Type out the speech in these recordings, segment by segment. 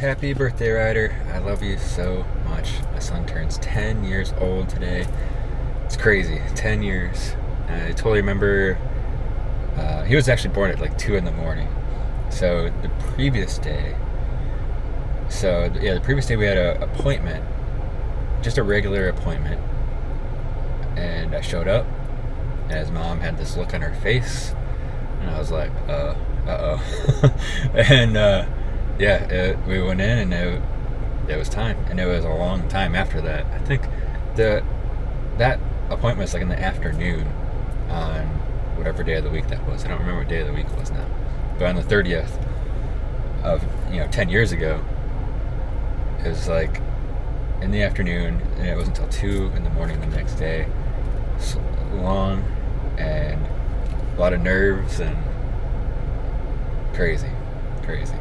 Happy birthday, Ryder. I love you so much. My son turns 10 years old today. It's crazy. 10 years. I totally remember he was actually born at like 2 in the morning. So the previous day, the previous day we had an appointment, just a regular appointment. And I showed up, and his mom had this look on her face. And I was like, uh-oh. and we went in, and it was time, and it was a long time after that. I think that appointment was like in the afternoon on whatever day of the week that was. I don't remember what day of the week it was now, but on the 30th of 10 years ago, it was like in the afternoon, and it wasn't until 2 in the morning the next day. So long and a lot of nerves and crazy.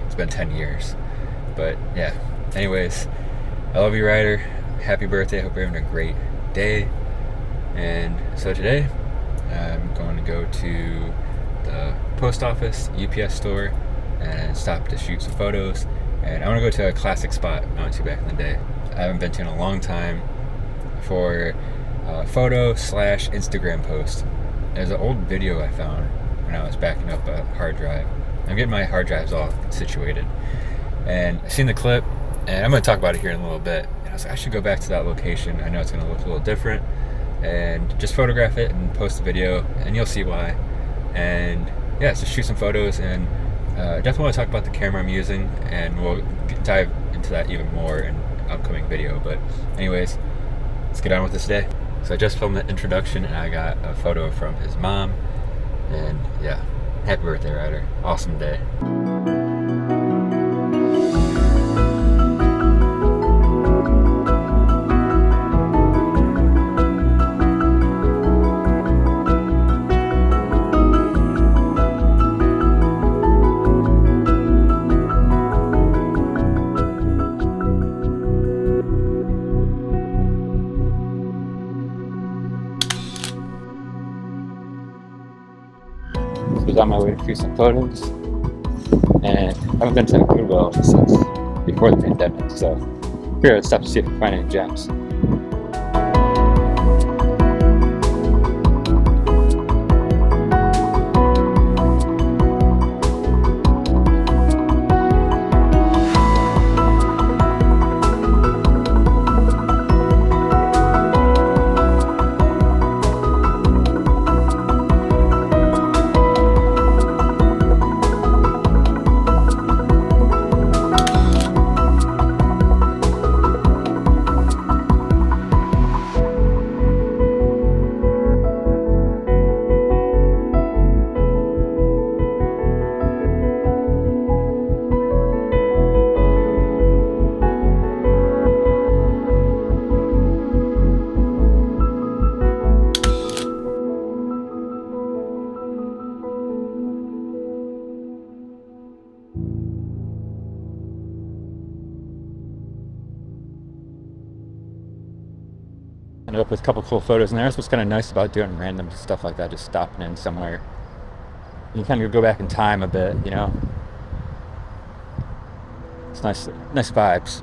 It's been 10 years. But yeah, anyways, I love you, Ryder. Happy birthday. I hope you're having a great day. And so today, I'm going to go to the post office, UPS store, and stop to shoot some photos. And I want to go to a classic spot I went to back in the day. I haven't been to in a long time for a photo / Instagram post. There's an old video I found when I was backing up a hard drive. I'm getting my hard drives all situated. And I seen the clip, and I'm going to talk about it here in a little bit. And I was like, I should go back to that location. I know it's going to look a little different. And just photograph it and post the video, and you'll see why. And yeah, just shoot some photos, and definitely want to talk about the camera I'm using, and we'll dive into that even more in an upcoming video. But anyways, let's get on with this day. So I just filmed the introduction, and I got a photo from his mom. And yeah, happy birthday, Ryder. Awesome day. Was on my way to shoot some photos, and I haven't been to Goodwill since before the pandemic, so here let's stop to see if I can find any gems. Ended up with a couple cool photos in there. That's what's kind of nice about doing random stuff like that, just stopping in somewhere. You kind of go back in time a bit, It's nice vibes.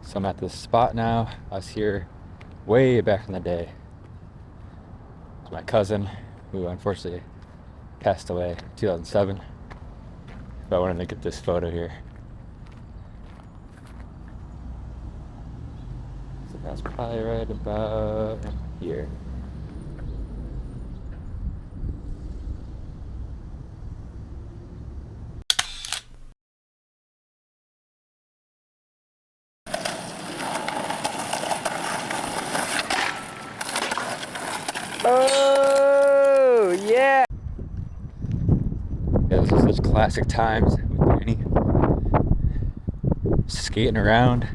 So I'm at this spot now. I was here way back in the day. It's my cousin, who unfortunately passed away in 2007. But I wanted to get this photo here. So that's probably right about here. Oh, yeah! Yeah, those are such classic times with Danny. Skating around.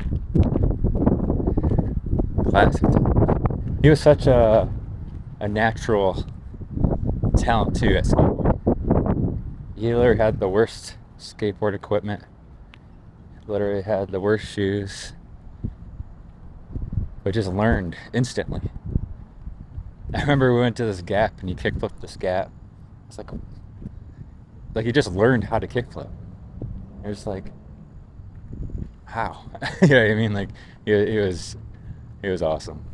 Classic. He was such a natural talent too at skateboarding. He literally had the worst skateboard equipment. Literally had the worst shoes. But just learned instantly. I remember we went to this gap and you kickflipped this gap. It's like you just learned how to kickflip. It was like, how? You know what I mean? Like it was awesome.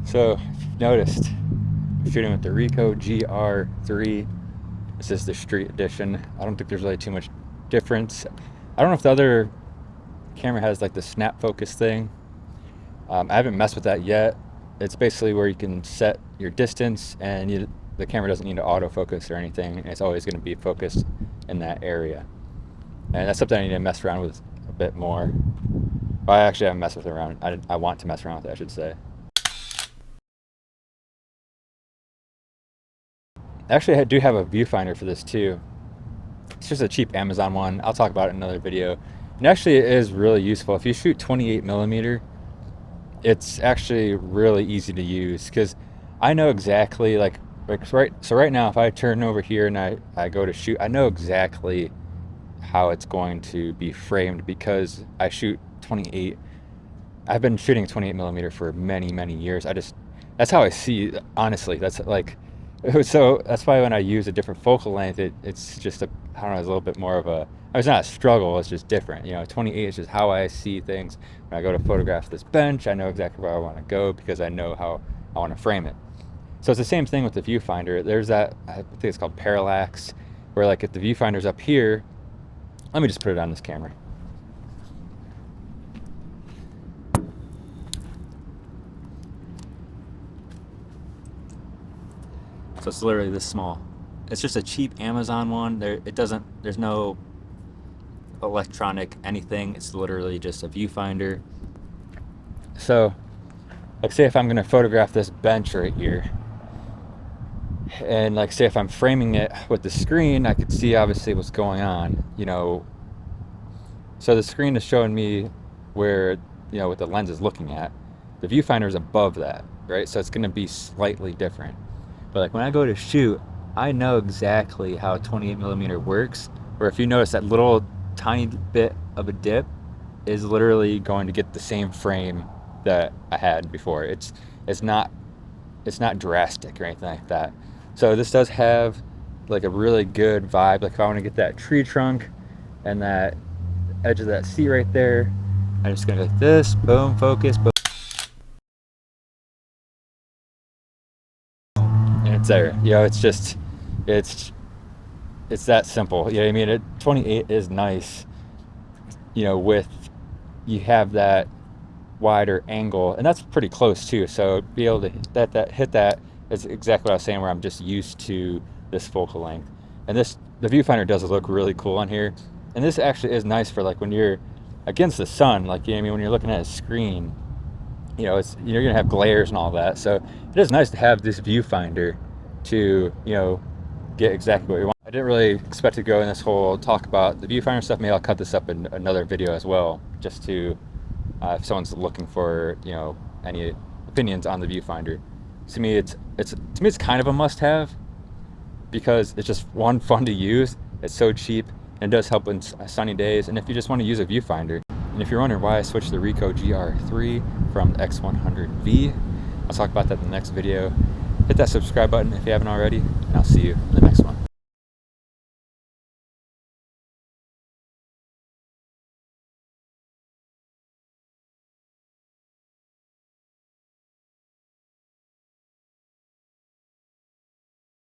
So if you've noticed, I'm shooting with the Ricoh GR3. This is the street edition. I don't think there's really too much difference. I don't know if the other camera has like the snap focus thing. I haven't messed with that yet. It's basically where you can set your distance and the camera doesn't need to autofocus or anything. And it's always going to be focused in that area. And that's something I need to mess around with a bit more. Well, I actually haven't messed with it around. I want to mess around with it, I should say. Actually, I do have a viewfinder for this too. It's just a cheap Amazon one. I'll talk about it in another video. And actually, it is really useful. If you shoot 28mm, it's actually really easy to use because I know exactly like right now, if I turn over here and I go to shoot, I know exactly how it's going to be framed because I shoot 28. I've been shooting 28mm for many years. That's how I see it, honestly. That's like, so that's why when I use a different focal length, it's just I don't know, it's a little bit more of a, it's not a struggle, it's just different. You know, 28 is just how I see things. When I go to photograph this bench, I know exactly where I want to go because I know how I want to frame it. So it's the same thing with the viewfinder. There's that, I think it's called parallax, where like if the viewfinder's up here, let me just put it on this camera. So it's literally this small. It's just a cheap Amazon one. There's no electronic anything. It's literally just a viewfinder. So, like say if I'm gonna photograph this bench right here, and like say if I'm framing it with the screen, I could see obviously what's going on, you know. So the screen is showing me where, you know, what the lens is looking at. The viewfinder is above that, right? So it's gonna be slightly different. But like when I go to shoot, I know exactly how 28mm works. Or if you notice that little tiny bit of a dip is literally going to get the same frame that I had before. It's not drastic or anything like that. So this does have like a really good vibe. Like if I want to get that tree trunk and that edge of that seat right there, I'm just gonna go like this, boom, focus, boom. And it's there. You know, it's that simple. You know what I mean? 28 is nice, you know, with you have that wider angle, and that's pretty close too. So be able to hit that is exactly what I was saying, where I'm just used to this focal length. And the viewfinder does look really cool on here. And this actually is nice for like when you're against the sun, like, you know what I mean, when you're looking at a screen, you know, you're gonna have glares and all that. So it is nice to have this viewfinder to, you know, get exactly what you want. I didn't really expect to go in this whole talk about the viewfinder stuff. Maybe I'll cut this up in another video as well, just to if someone's looking for, you know, any opinions on the viewfinder. To me, it's kind of a must-have because it's just one, fun to use. It's so cheap and it does help in sunny days. And if you just want to use a viewfinder, and if you're wondering why I switched the Ricoh GR3 from the X100V, I'll talk about that in the next video. Hit that subscribe button if you haven't already, and I'll see you in the next one.